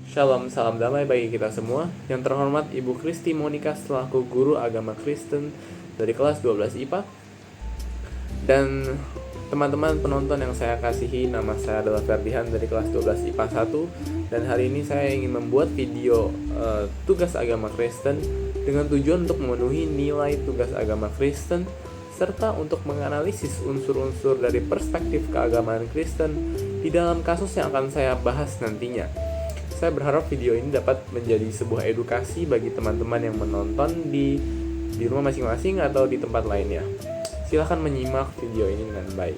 Shalom, salam damai bagi kita semua. Yang terhormat Ibu Kristi Monica selaku guru agama Kristen dari kelas 12 IPA. Dan teman-teman penonton yang saya kasihi, nama saya adalah Ferdihan dari kelas 12 IPA 1. Dan hari ini saya ingin membuat video tugas agama Kristen dengan tujuan untuk memenuhi nilai tugas agama Kristen serta untuk menganalisis unsur-unsur dari perspektif keagamaan Kristen di dalam kasus yang akan saya bahas nantinya. Saya berharap video ini dapat menjadi sebuah edukasi bagi teman-teman yang menonton di rumah masing-masing atau di tempat lainnya. Silahkan menyimak video ini dengan baik.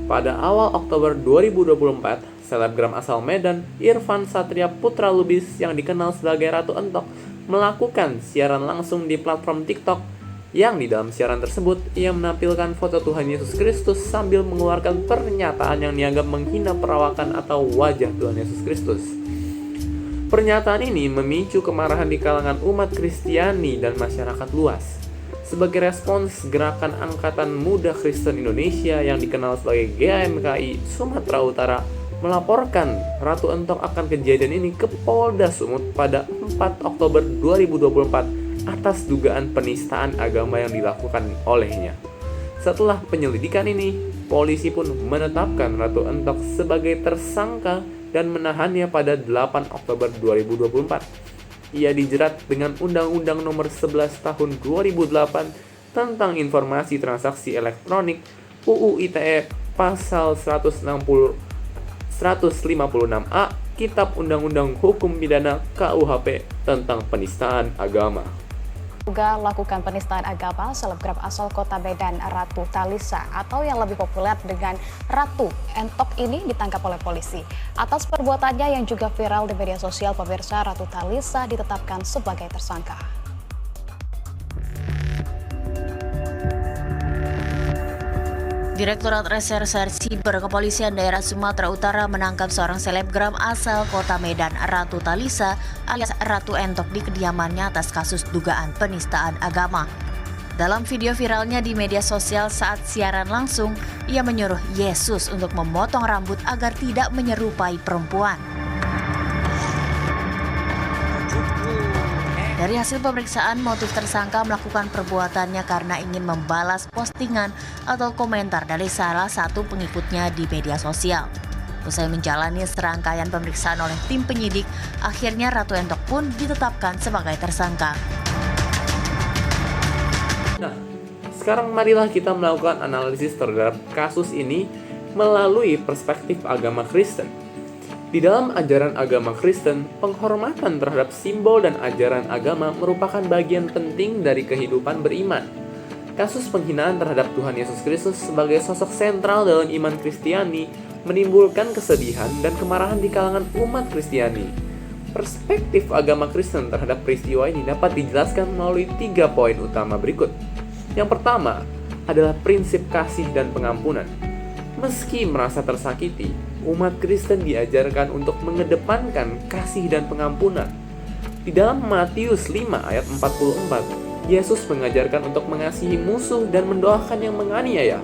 Pada awal Oktober 2024, selebgram asal Medan, Irfan Satria Putra Lubis yang dikenal sebagai Ratu Entok melakukan siaran langsung di platform TikTok yang di dalam siaran tersebut ia menampilkan foto Tuhan Yesus Kristus sambil mengeluarkan pernyataan yang dianggap menghina perawakan atau wajah Tuhan Yesus Kristus. Pernyataan ini memicu kemarahan di kalangan umat Kristiani dan masyarakat luas. Sebagai respons, Gerakan Angkatan Muda Kristen Indonesia yang dikenal sebagai GAMKI Sumatera Utara melaporkan Ratu Entok akan kejadian ini ke Polda Sumut pada 4 Oktober 2024 atas dugaan penistaan agama yang dilakukan olehnya. Setelah penyelidikan ini, polisi pun menetapkan Ratu Entok sebagai tersangka dan menahannya pada 8 Oktober 2024. Ia dijerat dengan Undang-Undang Nomor 11 Tahun 2008 tentang Informasi Transaksi Elektronik UU ITE Pasal 156A Kitab Undang-Undang Hukum Pidana KUHP tentang penistaan agama. Juga lakukan penistaan agama selebgram asal kota Medan Ratu Talisa atau yang lebih populer dengan Ratu Entok ini ditangkap oleh polisi. Atas perbuatannya yang juga viral di media sosial, pemirsa, Ratu Talisa ditetapkan sebagai tersangka. Direktorat Reserse Siber Kepolisian Daerah Sumatera Utara menangkap seorang selebgram asal kota Medan, Ratu Talisa alias Ratu Entok di kediamannya atas kasus dugaan penistaan agama. Dalam video viralnya di media sosial saat siaran langsung, ia menyuruh Yesus untuk memotong rambut agar tidak menyerupai perempuan. Dari hasil pemeriksaan, motif tersangka melakukan perbuatannya karena ingin membalas postingan atau komentar dari salah satu pengikutnya di media sosial. Usai menjalani serangkaian pemeriksaan oleh tim penyidik, akhirnya Ratu Entok pun ditetapkan sebagai tersangka. Nah, sekarang marilah kita melakukan analisis terhadap kasus ini melalui perspektif agama Kristen. Di dalam ajaran agama Kristen, penghormatan terhadap simbol dan ajaran agama merupakan bagian penting dari kehidupan beriman. Kasus penghinaan terhadap Tuhan Yesus Kristus sebagai sosok sentral dalam iman Kristiani menimbulkan kesedihan dan kemarahan di kalangan umat Kristiani. Perspektif agama Kristen terhadap peristiwa ini dapat dijelaskan melalui 3 poin utama berikut. Yang pertama adalah prinsip kasih dan pengampunan. Meski merasa tersakiti, umat Kristen diajarkan untuk mengedepankan kasih dan pengampunan. Di dalam Matius 5 ayat 44, Yesus mengajarkan untuk mengasihi musuh dan mendoakan yang menganiaya.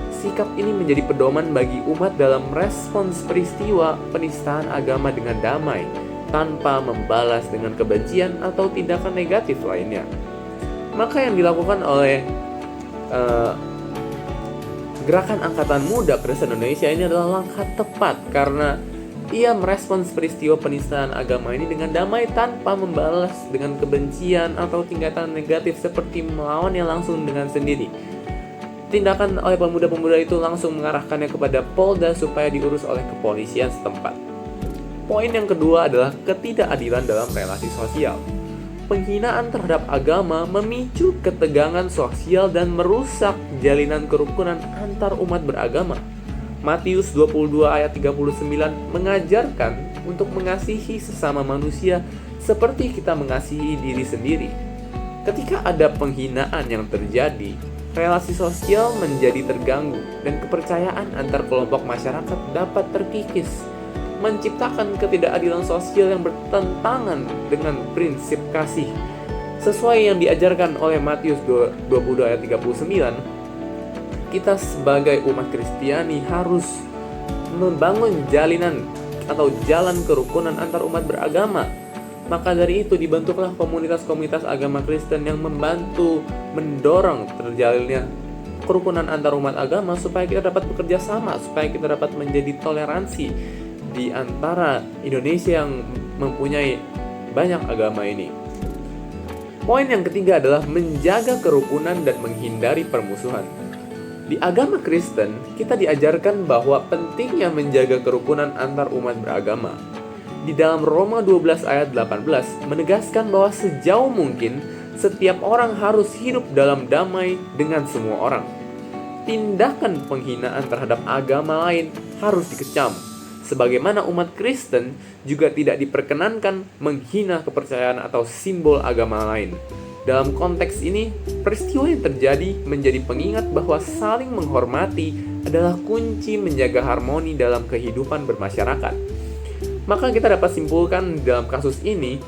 Sikap ini menjadi pedoman bagi umat dalam respons peristiwa penistaan agama dengan damai, tanpa membalas dengan kebencian atau tindakan negatif lainnya. Maka yang dilakukan oleh Gerakan Angkatan Muda Kristen Indonesia ini adalah langkah tepat karena ia merespons peristiwa penistaan agama ini dengan damai tanpa membalas dengan kebencian atau tindakan negatif seperti melawannya langsung dengan sendiri. Tindakan oleh pemuda-pemuda itu langsung mengarahkannya kepada Polda supaya diurus oleh kepolisian setempat. Poin yang kedua adalah ketidakadilan dalam relasi sosial. Penghinaan terhadap agama memicu ketegangan sosial dan merusak jalinan kerukunan antar umat beragama. Matius 22 ayat 39 mengajarkan untuk mengasihi sesama manusia seperti kita mengasihi diri sendiri. Ketika ada penghinaan yang terjadi, relasi sosial menjadi terganggu dan kepercayaan antar kelompok masyarakat dapat terkikis, menciptakan ketidakadilan sosial yang bertentangan dengan prinsip kasih. Sesuai yang diajarkan oleh Matius 22 ayat 39, kita sebagai umat Kristiani harus membangun jalinan atau jalan kerukunan antar umat beragama. Maka dari itu dibentuklah komunitas-komunitas agama Kristen yang membantu mendorong terjalinnya kerukunan antar umat agama supaya kita dapat bekerja sama, supaya kita dapat menjadi toleransi di antara Indonesia yang mempunyai banyak agama ini. Poin yang ketiga adalah menjaga kerukunan dan menghindari permusuhan. Di agama Kristen, kita diajarkan bahwa pentingnya menjaga kerukunan antar umat beragama. Di dalam Roma 12 ayat 18 menegaskan bahwa sejauh mungkin setiap orang harus hidup dalam damai dengan semua orang. Tindakan penghinaan terhadap agama lain harus dikecam. Sebagaimana umat Kristen juga tidak diperkenankan menghina kepercayaan atau simbol agama lain. Dalam konteks ini, peristiwa yang terjadi menjadi pengingat bahwa saling menghormati adalah kunci menjaga harmoni dalam kehidupan bermasyarakat. Maka kita dapat simpulkan dalam kasus ini,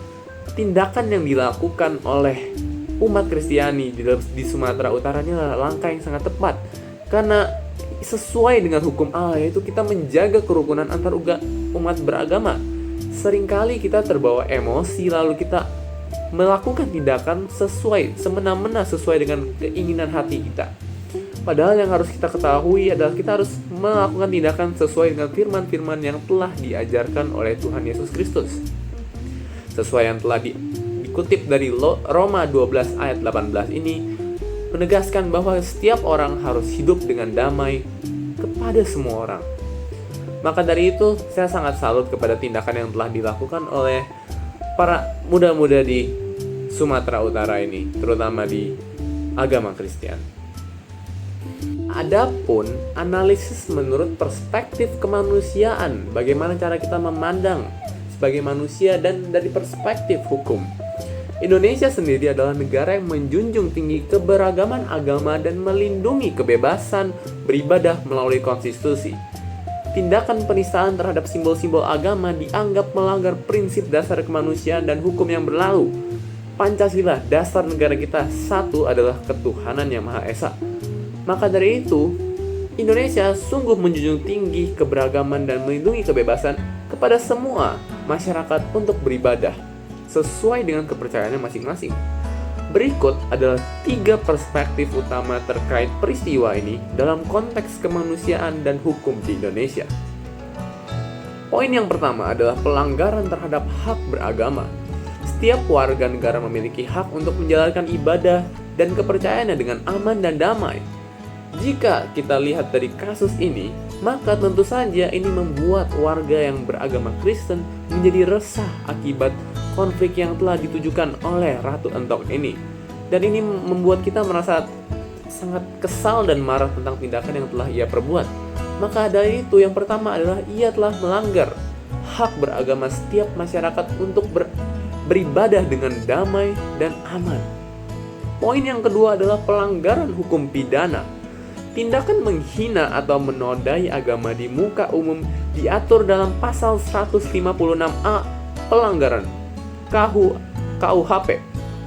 tindakan yang dilakukan oleh umat Kristiani di Sumatera Utara ini adalah langkah yang sangat tepat. Karena sesuai dengan hukum Allah, yaitu kita menjaga kerukunan antar umat beragama. Seringkali kita terbawa emosi lalu kita melakukan tindakan semena-mena sesuai dengan keinginan hati kita. Padahal yang harus kita ketahui adalah kita harus melakukan tindakan sesuai dengan firman-firman yang telah diajarkan oleh Tuhan Yesus Kristus. Sesuai yang telah dikutip dari Roma 12 ayat 18 ini, menegaskan bahwa setiap orang harus hidup dengan damai kepada semua orang. Maka dari itu, saya sangat salut kepada tindakan yang telah dilakukan oleh para muda-muda di Sumatera Utara ini, terutama di agama Kristen. Adapun analisis menurut perspektif kemanusiaan, bagaimana cara kita memandang sebagai manusia dan dari perspektif hukum. Indonesia sendiri adalah negara yang menjunjung tinggi keberagaman agama dan melindungi kebebasan beribadah melalui konstitusi. Tindakan penistaan terhadap simbol-simbol agama dianggap melanggar prinsip dasar kemanusiaan dan hukum yang berlalu. Pancasila, dasar negara kita, satu adalah ketuhanan yang Maha Esa. Maka dari itu, Indonesia sungguh menjunjung tinggi keberagaman dan melindungi kebebasan kepada semua masyarakat untuk beribadah sesuai dengan kepercayaannya masing-masing. Berikut adalah 3 perspektif utama terkait peristiwa ini dalam konteks kemanusiaan dan hukum di Indonesia. Poin yang pertama adalah pelanggaran terhadap hak beragama. Setiap warga negara memiliki hak untuk menjalankan ibadah dan kepercayaannya dengan aman dan damai. Jika kita lihat dari kasus ini, maka tentu saja ini membuat warga yang beragama Kristen menjadi resah akibat konflik yang telah ditujukan oleh Ratu Entok ini. Dan ini membuat kita merasa sangat kesal dan marah tentang tindakan yang telah ia perbuat. Maka dari itu, yang pertama adalah ia telah melanggar hak beragama setiap masyarakat untuk beribadah dengan damai dan aman. Poin yang kedua adalah pelanggaran hukum pidana. Tindakan menghina atau menodai agama di muka umum diatur dalam pasal 156A pelanggaran KUHP.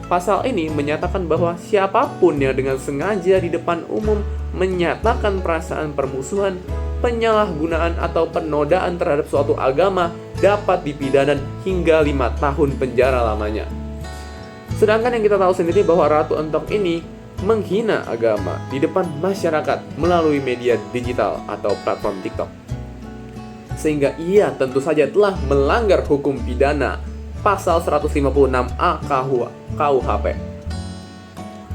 Pasal ini menyatakan bahwa siapapun yang dengan sengaja di depan umum menyatakan perasaan permusuhan, penyalahgunaan atau penodaan terhadap suatu agama dapat dipidana hingga 5 tahun penjara lamanya. Sedangkan yang kita tahu sendiri bahwa Ratu Entok ini menghina agama di depan masyarakat melalui media digital atau platform TikTok. Sehingga ia tentu saja telah melanggar hukum pidana pasal 156A KUHP.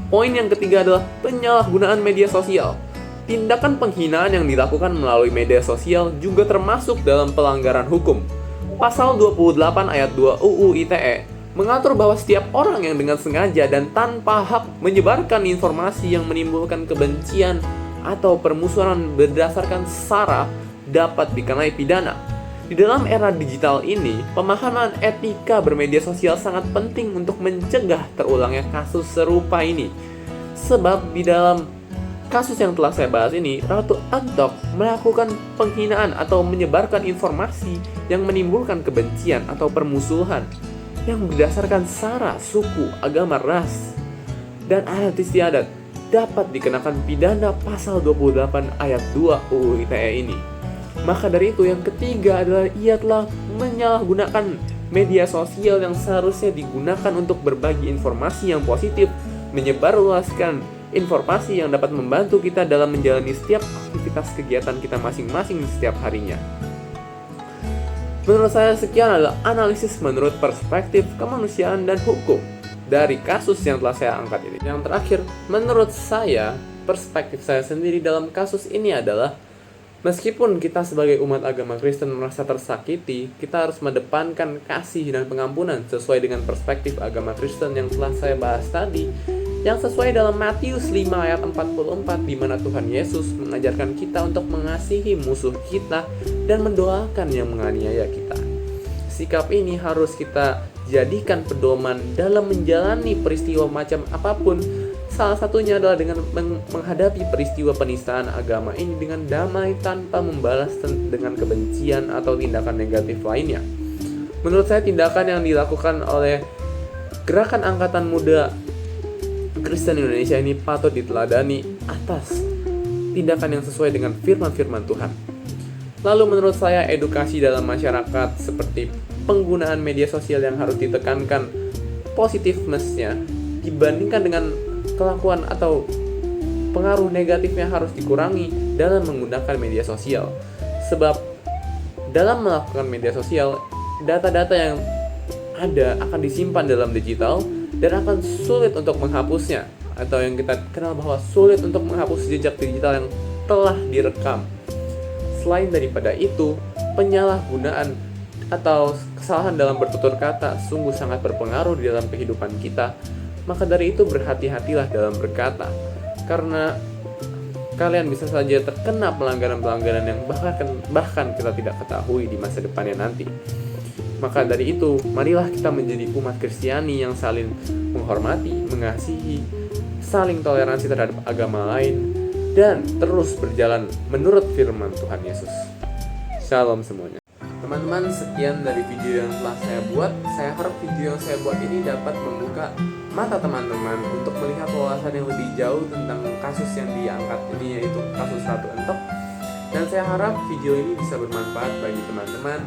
Poin yang ketiga adalah penyalahgunaan media sosial. Tindakan penghinaan yang dilakukan melalui media sosial juga termasuk dalam pelanggaran hukum. Pasal 28 ayat 2 UU ITE mengatur bahwa setiap orang yang dengan sengaja dan tanpa hak menyebarkan informasi yang menimbulkan kebencian atau permusuhan berdasarkan SARA dapat dikenai pidana. Di dalam era digital ini, pemahaman etika bermedia sosial sangat penting untuk mencegah terulangnya kasus serupa ini. Sebab di dalam kasus yang telah saya bahas ini, Ratu Entok melakukan penghinaan atau menyebarkan informasi yang menimbulkan kebencian atau permusuhan yang berdasarkan SARA, suku, agama, ras, dan adat istiadat dapat dikenakan pidana pasal 28 ayat 2 UU ITE ini. Maka dari itu yang ketiga adalah ia telah menyalahgunakan media sosial yang seharusnya digunakan untuk berbagi informasi yang positif, menyebarluaskan informasi yang dapat membantu kita dalam menjalani setiap aktivitas kegiatan kita masing-masing di setiap harinya. Menurut saya sekian adalah analisis menurut perspektif kemanusiaan dan hukum dari kasus yang telah saya angkat ini. Yang terakhir, menurut saya, perspektif saya sendiri dalam kasus ini adalah meskipun kita sebagai umat agama Kristen merasa tersakiti, kita harus mengedepankan kasih dan pengampunan sesuai dengan perspektif agama Kristen yang telah saya bahas tadi, yang sesuai dalam Matius 5 ayat 44 di mana Tuhan Yesus mengajarkan kita untuk mengasihi musuh kita dan mendoakan yang menganiaya kita. Sikap ini harus kita jadikan pedoman dalam menjalani peristiwa macam apapun. Salah satunya adalah dengan menghadapi peristiwa penistaan agama ini dengan damai tanpa membalas dengan kebencian atau tindakan negatif lainnya. Menurut saya tindakan yang dilakukan oleh Gerakan Angkatan Muda Kristen Indonesia ini patut diteladani atas tindakan yang sesuai dengan firman-firman Tuhan. Lalu menurut saya edukasi dalam masyarakat seperti penggunaan media sosial yang harus ditekankan positiveness-nya dibandingkan dengan kelakuan atau pengaruh negatifnya harus dikurangi dalam menggunakan media sosial. Sebab dalam melakukan media sosial, data-data yang ada akan disimpan dalam digital dan akan sulit untuk menghapusnya, atau yang kita kenal bahwa sulit untuk menghapus jejak digital yang telah direkam. Selain daripada itu, penyalahgunaan atau kesalahan dalam bertutur kata sungguh sangat berpengaruh di dalam kehidupan kita. Maka dari itu berhati-hatilah dalam berkata, karena kalian bisa saja terkena pelanggaran-pelanggaran yang bahkan kita tidak ketahui di masa depannya nanti. Maka dari itu, marilah kita menjadi umat Kristiani yang saling menghormati, mengasihi, saling toleransi terhadap agama lain, dan terus berjalan menurut firman Tuhan Yesus. Shalom semuanya. Teman-teman, sekian dari video yang telah saya buat. Saya harap video yang saya buat ini dapat membuka mata teman-teman untuk melihat wawasan yang lebih jauh tentang kasus yang diangkat ini, yaitu kasus Ratu Entok. Dan saya harap video ini bisa bermanfaat bagi teman-teman.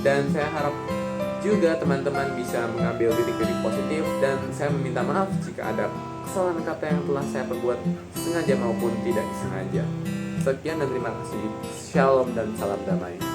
Dan saya harap juga teman-teman bisa mengambil titik-titik positif. Dan saya meminta maaf jika ada kesalahan kata yang telah saya perbuat sengaja maupun tidak disengaja. Sekian dan terima kasih. Shalom dan salam damai.